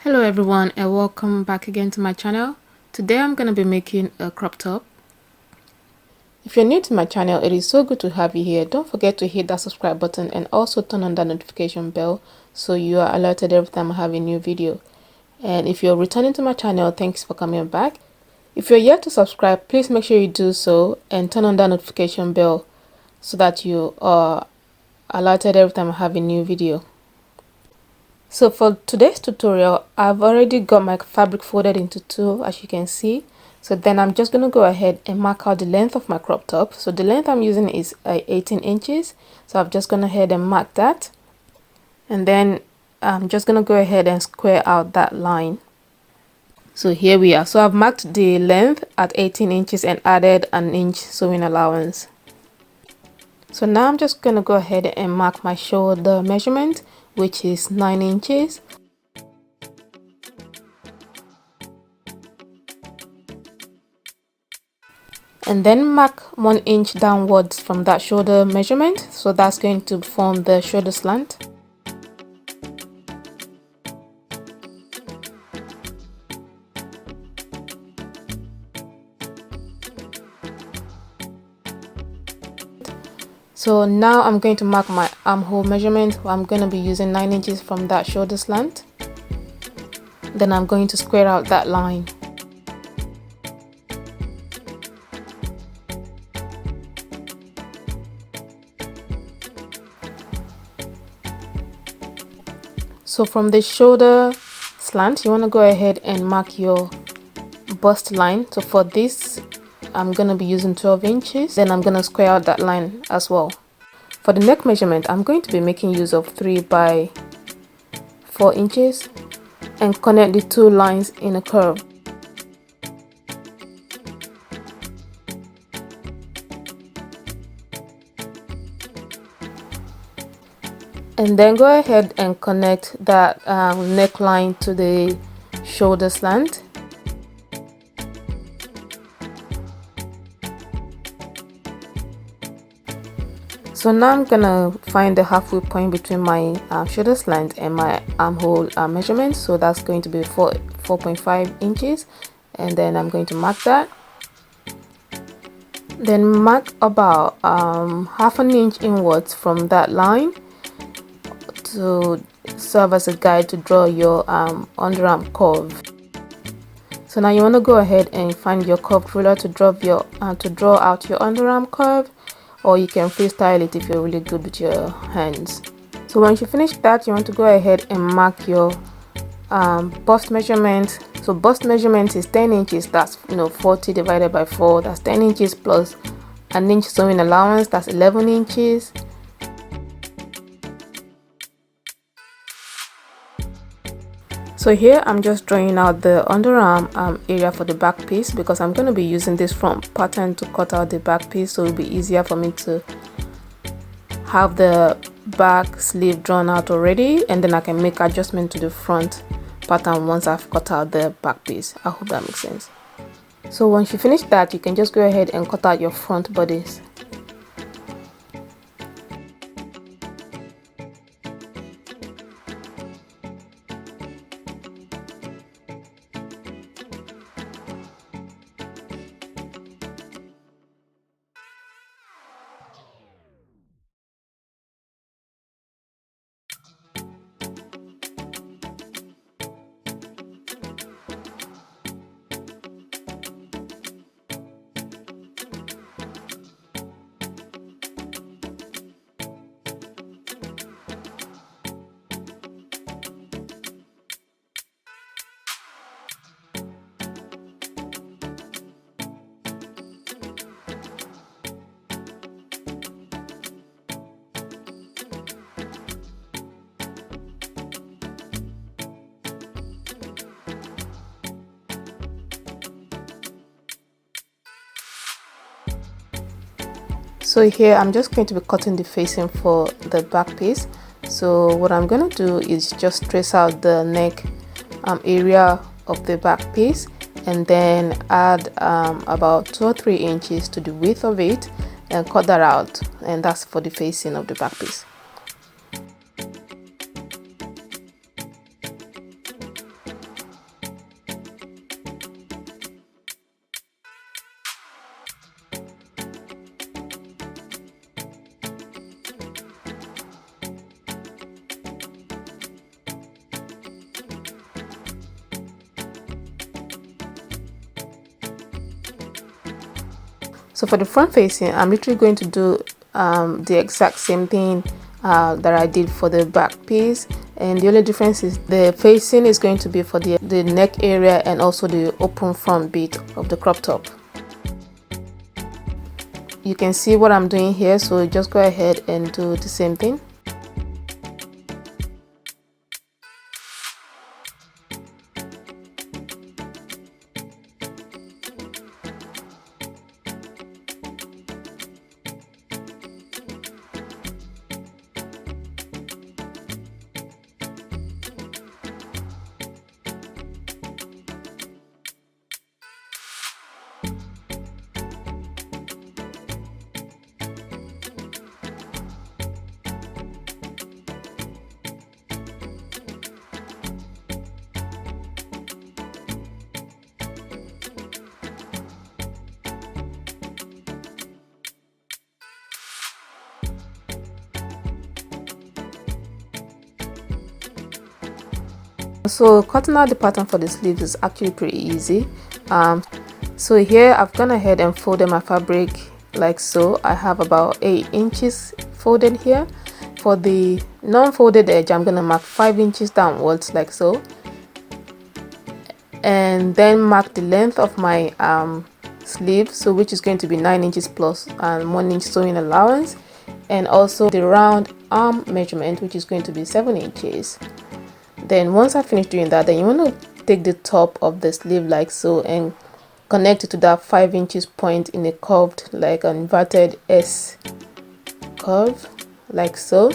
Hello everyone and welcome back again to my channel. Today I'm going to be making a crop top. If you're new to my channel, it is so good to have you here. Don't forget to hit that subscribe button and also turn on that notification bell so you are alerted every time I have a new video. And if you're returning to my channel, thanks for coming back. If you're yet to subscribe, please make sure you do so and turn on that notification bell so that you are alerted every time I have a new video. So for today's tutorial, I've already got my fabric folded into two, as you can see. So then I'm just going to go ahead and mark out the length of my crop top. So the length I'm using is 18 inches. So I'm just going to ahead and mark that. And then I'm just going to go ahead and square out that line. So here we are. So I've marked the length at 18 inches and added an inch sewing allowance. So now I'm just going to go ahead and mark my shoulder measurement, which is 9 inches. And then mark 1 inch downwards from that shoulder measurement. So that's going to form the shoulder slant. So now I'm going to mark my armhole measurement. I'm going to be using 9 inches from that shoulder slant. Then I'm going to square out that line. So from the shoulder slant, you want to go ahead and mark your bust line. So for this, I'm going to be using 12 inches. Then I'm going to square out that line as well. For the neck measurement, I'm going to be making use of 3 by 4 inches and connect the two lines in a curve. And then go ahead and connect that neckline to the shoulder slant. So now I'm gonna find the halfway point between my shoulder slant and my armhole measurement. So that's going to be 4.5 inches, and then I'm going to mark that. Then mark about half an inch inwards from that line to serve as a guide to draw your underarm curve. So now you want to go ahead and find your curved ruler to draw out your underarm curve, or you can freestyle it if you're really good with your hands. So once you finish that, you want to go ahead and mark your bust measurement. So bust measurement is 10 inches. That's 40 divided by 4. That's 10 inches plus an inch sewing allowance. That's 11 inches. So here I'm just drawing out the underarm area for the back piece, because I'm going to be using this front pattern to cut out the back piece, so it'll be easier for me to have the back sleeve drawn out already, and then I can make adjustment to the front pattern once I've cut out the back piece. I hope that makes sense. So once you finish that, you can just go ahead and cut out your front bodies. So here I'm just going to be cutting the facing for the back piece. So what I'm going to do is just trace out the neck area of the back piece, and then add about 2 or 3 inches to the width of it and cut that out, and that's for the facing of the back piece. So for the front facing, I'm literally going to do the exact same thing that I did for the back piece, and the only difference is the facing is going to be for the neck area and also the open front bit of the crop top. You can see what I'm doing here, so just go ahead and do the same thing. So cutting out the pattern for the sleeves is actually pretty easy. So here I've gone ahead and folded my fabric like so. I have about 8 inches folded here. For the non-folded edge, I'm gonna mark 5 inches downwards like so, and then mark the length of my sleeve, so which is going to be 9 inches plus and 1 inch sewing allowance, and also the round arm measurement, which is going to be 7 inches. Then once I finish doing that, then you want to take the top of the sleeve like so and connect it to that 5 inches point in a curved, like an inverted S curve like so.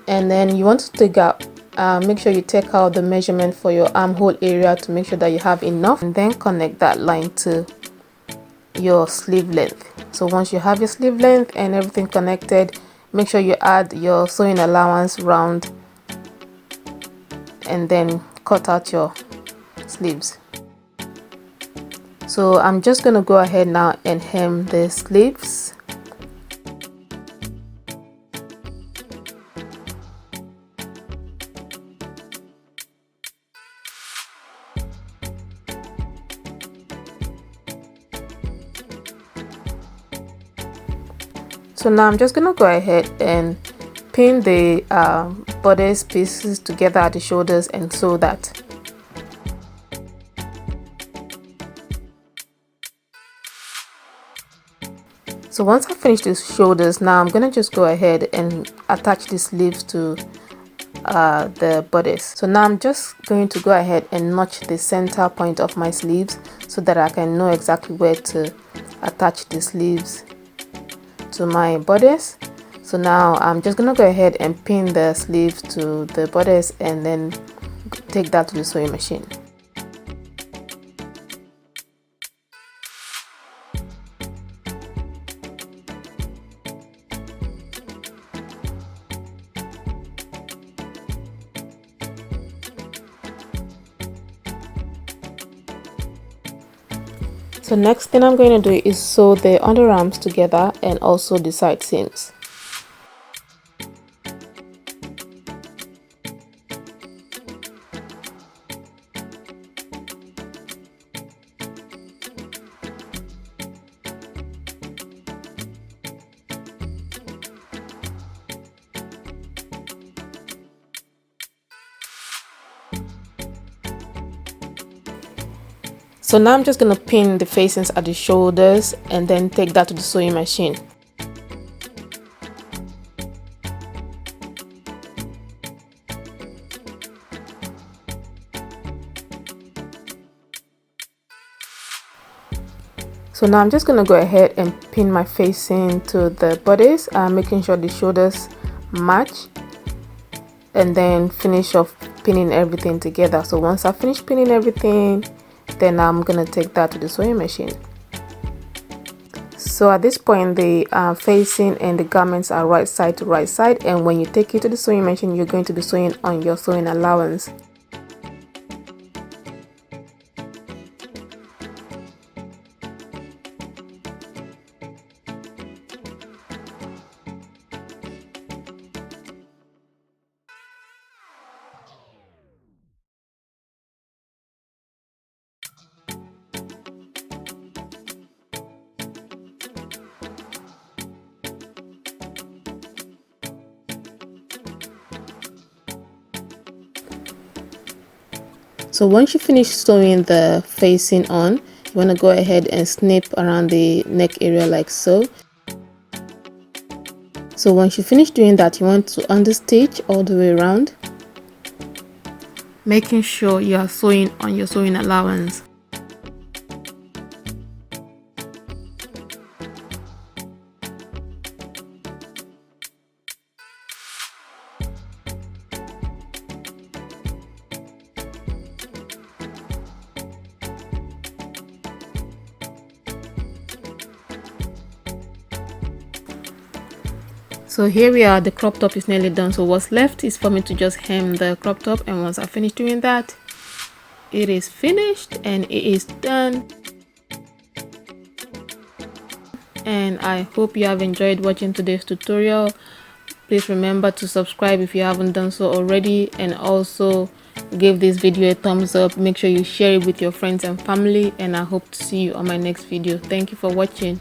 And then you want to take out make sure you take out the measurement for your armhole area to make sure that you have enough, and then connect that line to your sleeve length. So once you have your sleeve length and everything connected, make sure you add your sewing allowance round and then cut out your sleeves. So I'm just going to go ahead now and hem the sleeves. So now I'm just going to go ahead and pin the bodice pieces together at the shoulders and sew that. So once I finish the shoulders, now I'm going to just go ahead and attach the sleeves to the bodice. So now I'm just going to go ahead and notch the center point of my sleeves so that I can know exactly where to attach the sleeves to my bodice. So now I'm just gonna go ahead and pin the sleeves to the bodice and then take that to the sewing machine. So next thing I'm going to do is sew the underarms together and also the side seams. So now I'm just going to pin the facings at the shoulders and then take that to the sewing machine. So now I'm just going to go ahead and pin my facing to the bodice, making sure the shoulders match, and then finish off pinning everything together. So once I finish pinning everything, then I'm gonna take that to the sewing machine. So at this point, the facing and the garments are right side to right side, and when you take it to the sewing machine, you're going to be sewing on your sewing allowance. So once you finish sewing the facing on, you want to go ahead and snip around the neck area like so. So once you finish doing that, you want to understitch all the way around, making sure you are sewing on your sewing allowance. So here we are, the crop top is nearly done. So what's left is for me to just hem the crop top, and once I finish doing that, it is finished and it is done. And I hope you have enjoyed watching today's tutorial. Please remember to subscribe if you haven't done so already, and also give this video a thumbs up. Make sure you share it with your friends and family, and I hope to see you on my next video. Thank you for watching.